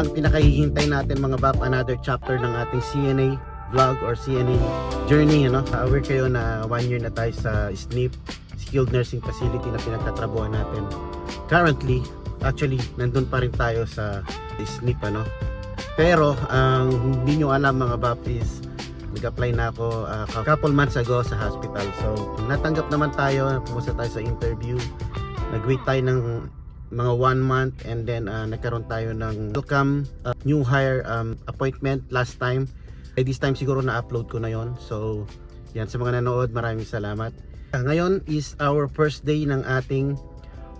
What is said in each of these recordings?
ang pinakahihintay natin mga bap, another chapter ng ating CNA vlog or CNA journey, ano. Aware kayo na 1 year na tayo sa SNP, Skilled Nursing Facility na pinagtatrabuhan natin. Currently, actually, nandun pa rin tayo sa SNP, ano. Pero, ang hindi nyo alam mga bap is, nag-apply na ako a couple months ago sa hospital. So, natanggap naman tayo, pumunta tayo sa interview. Nag-wait tayo ng mga 1 month and then nagkaroon tayo ng welcome new hire appointment last time. This time siguro na-upload ko na yon. So, yan, sa mga nanood, maraming salamat. Ngayon is our first day ng ating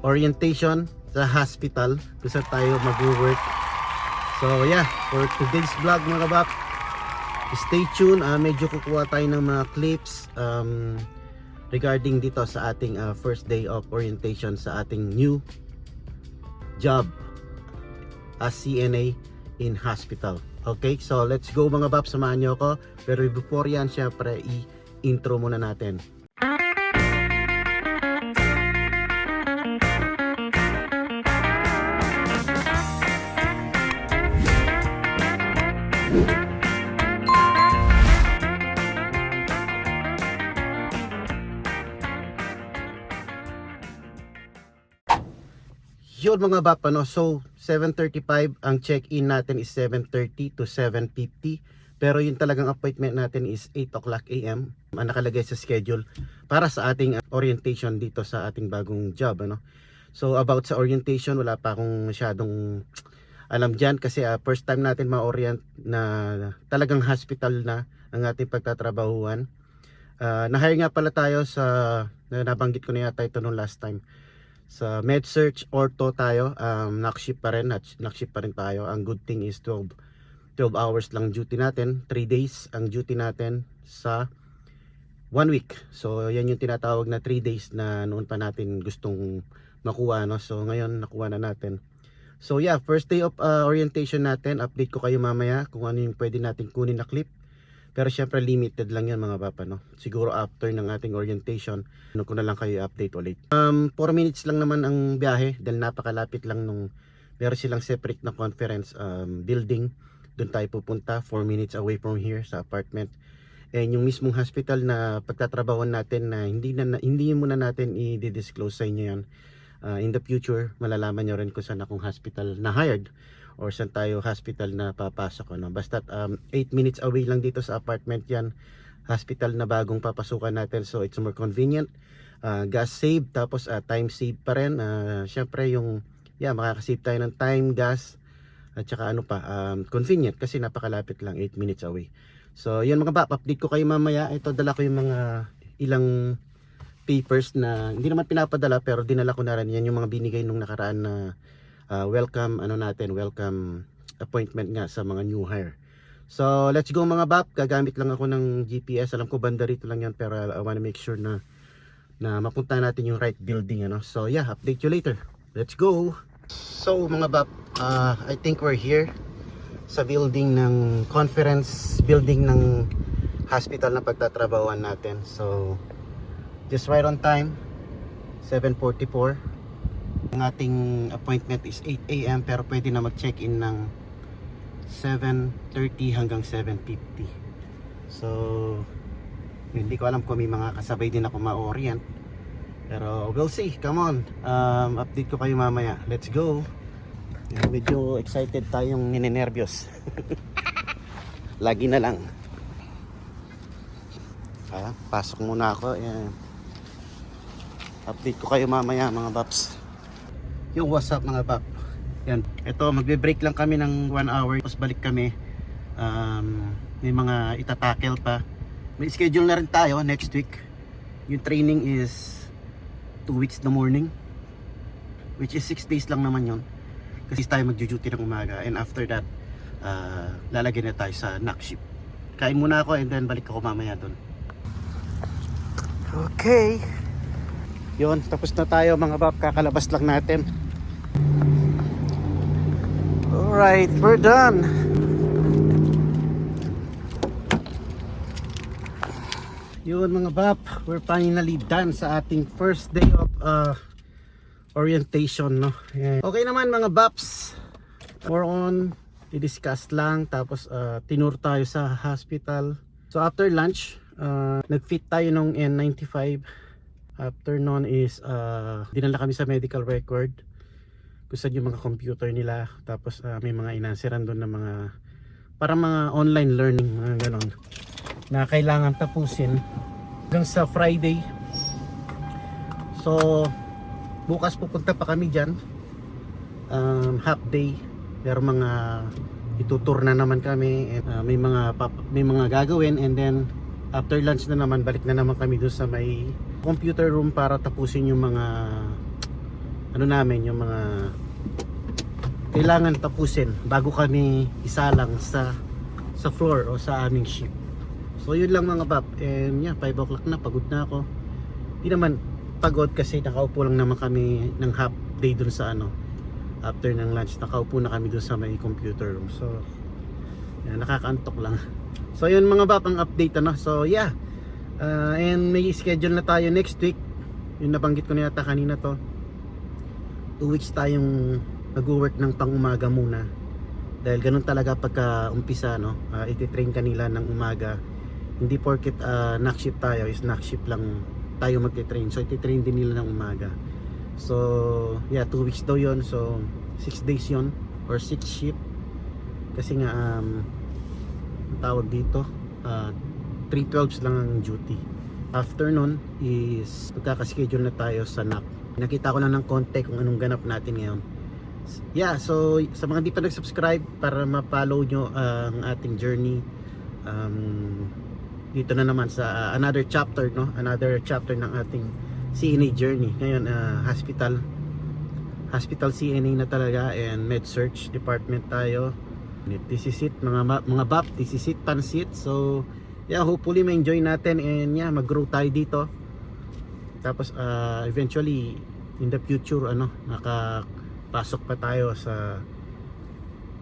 orientation sa hospital kung saan tayo mag-work. So, yeah, for today's vlog mga kabak, stay tuned. Medyo kukuha tayo ng mga clips regarding dito sa ating first day of orientation sa ating new job as CNA in hospital. Okay, so let's go mga bab, samahan nyo ako. Pero before yan, syempre i-intro muna natin. Yun mga bap, ano, so 7:35 ang check-in natin is 7:30 to 7:50, pero yung talagang appointment natin is 8 o'clock AM ang nakalagay sa schedule para sa ating orientation dito sa ating bagong job, ano. So about sa orientation, wala pa akong masyadong alam dyan kasi first time natin ma-orient na talagang hospital na ang ating pagtatrabahuan. Na-hire nga pala tayo sa, nabanggit ko na yata ito nung last time, sa MedSearch Ortho tayo. Knock-shift pa rin, knock-shift pa rin tayo. Ang good thing is 12 hours lang duty natin, 3 days ang duty natin sa 1 week. So yan yung tinatawag na 3 days na noon pa natin gustong makuha, no? So ngayon nakuha na natin. So yeah, first day of orientation natin. Update ko kayo mamaya kung ano yung pwede natin kunin na clip. Pero syempre limited lang yan mga papa, no? Siguro after ng ating orientation, ano ko na lang kayo update ulit. 4 minutes lang naman ang biyahe dahil napakalapit lang nung meron silang separate na conference building. Doon tayo pupunta, 4 minutes away from here sa apartment. And yung mismong hospital na pagtatrabahuan natin na hindi muna natin i-disclose sa inyo yan. In the future, malalaman nyo rin kung saan akong hospital na hired or saan tayo hospital na papasok, ano. Basta 8 minutes away lang dito sa apartment yan, hospital na bagong papasukan natin. So it's more convenient, gas save, tapos time save pa rin. Syempre yung makakasave tayo ng time, gas, at saka ano pa, convenient kasi napakalapit lang, 8 minutes away. So yun mga bap, update ko kayo mamaya. Ito, dala ko yung mga ilang papers na hindi naman pinapadala pero dinala ko na rin. Yan yung mga binigay nung nakaraan na welcome appointment nga sa mga new hire. So let's go mga bap. Gagamit lang ako ng GPS. Alam ko banda rito lang yan, pero I wanna make sure na mapunta natin yung right building, ano. So yeah, update you later. Let's go. So mga bap, I think we're here sa building ng conference building ng hospital na pagtatrabahuan natin. So just right on time, 7:44. Ang ating appointment is 8 AM pero pwede na mag-check-in ng 7:30 hanggang 7:50. So hindi ko alam kung may mga kasabay din ako ma-orient, pero we'll see. Come on, update ko kayo mamaya. Let's go. Medyo excited tayong ninenervyos. Lagi na lang. Pasok muna ako. Yan. Update ko kayo mamaya mga paps. Yung what's up mga pap. Yan. Ito, magbe-break lang kami ng 1 hour. Tapos balik kami. May mga itatakel pa. May schedule na rin tayo next week. Yung training is 2 weeks the morning, which is 6 days lang naman yun. Kasi tayo mag-duty ng umaga. And after that, lalagyan na tayo sa knock shift. Kain muna ako and then balik ako mamaya dun. Okay. Yun, tapos na tayo mga bab, kakalabas lang natin. Alright, we're done. Yun mga bab, we're finally done sa ating first day of orientation, no? Okay naman mga babs, more on i-discuss lang, tapos tinur tayo sa hospital. So after lunch, nag-fit tayo nung N95. After nun is dinala kami sa medical record kung saan yung mga computer nila, tapos may mga inanseran doon na mga para mga online learning, mga ganon na kailangan tapusin hanggang sa Friday. So bukas pupunta pa kami dyan, half day, pero mga itutur na naman kami, and, may mga gagawin, and then after lunch na naman balik na naman kami doon sa may computer room para tapusin yung mga ano namin, yung mga kailangan tapusin bago kami isalang sa floor o sa aming ship. So yun lang mga pap, and yeah, 5 o'clock na, pagod na ako. Di naman pagod kasi nakaupo lang naman kami ng half day dun sa ano, after ng lunch nakaupo na kami dun sa may computer room. So yeah, nakakaantok lang. So yun mga pap, ang update ano. So yeah, and may schedule na tayo next week. Yung nabanggit ko na yata kanina to, 2 weeks tayong nag-work ng pang umaga muna, dahil ganun talaga pagka umpisa, no? Iti-train kanila ng umaga, hindi porket knock shift tayo is knock shift lang tayo magti-train. So iti-train din nila ng umaga. So yeah, 2 weeks daw yon. So 6 days yon or 6 shift, kasi nga ang tawag dito 3/12 lang ang duty. After nun is magkakaschedule na tayo sa NAC. Nakita ko lang ng konti kung anong ganap natin ngayon. Yeah, so sa mga di pa nag-subscribe, para ma-follow nyo ang ating journey, dito na naman sa another chapter, no? Another chapter ng ating CNA journey. Ngayon hospital CNA na talaga, and med search department tayo. This is it mga bap, this is it pansit. So yeah, hopefully ma-enjoy natin, and yeah, mag-grow tayo dito. Tapos eventually in the future nakapasok pa tayo sa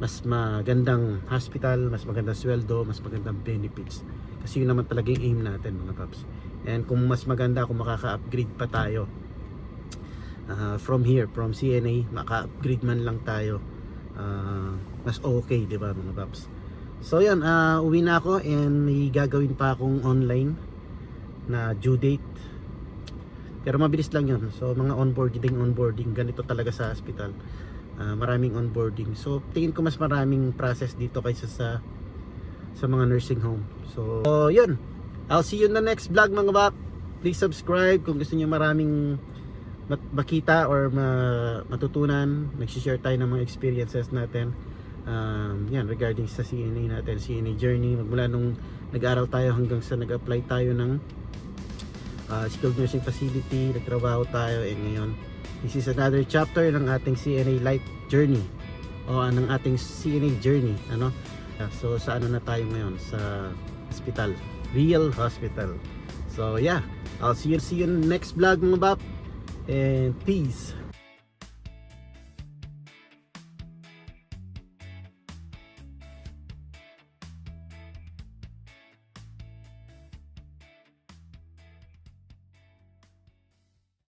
mas magandang hospital, mas magandang sweldo, mas magandang benefits. Kasi yun naman talaga yung aim natin mga paps. And kung mas maganda, kung makaka-upgrade pa tayo from here, from CNA, maka-upgrade man lang tayo, mas okay, di ba mga paps? So yan, uwi na ako, and may gagawin pa akong online na due date, pero mabilis lang yun. So mga onboarding, ganito talaga sa hospital, maraming onboarding. So tingin ko mas maraming process dito kaysa sa mga nursing home. So yun, I'll see you in the next vlog mga bap. Please subscribe kung gusto niyo maraming makita or matutunan. Nagsishare tayo ng mga experiences natin, yan, regarding sa CNA natin, CNA journey, magmula nung nag-aral tayo hanggang sa nag-apply tayo ng skilled nursing facility, nagtrabaho tayo, and ngayon this is another chapter ng ating CNA life journey, o ng ating CNA journey, ano. So sa ano na tayo ngayon, sa hospital, real hospital. So yeah, I'll see you in next vlog mga bap, and peace.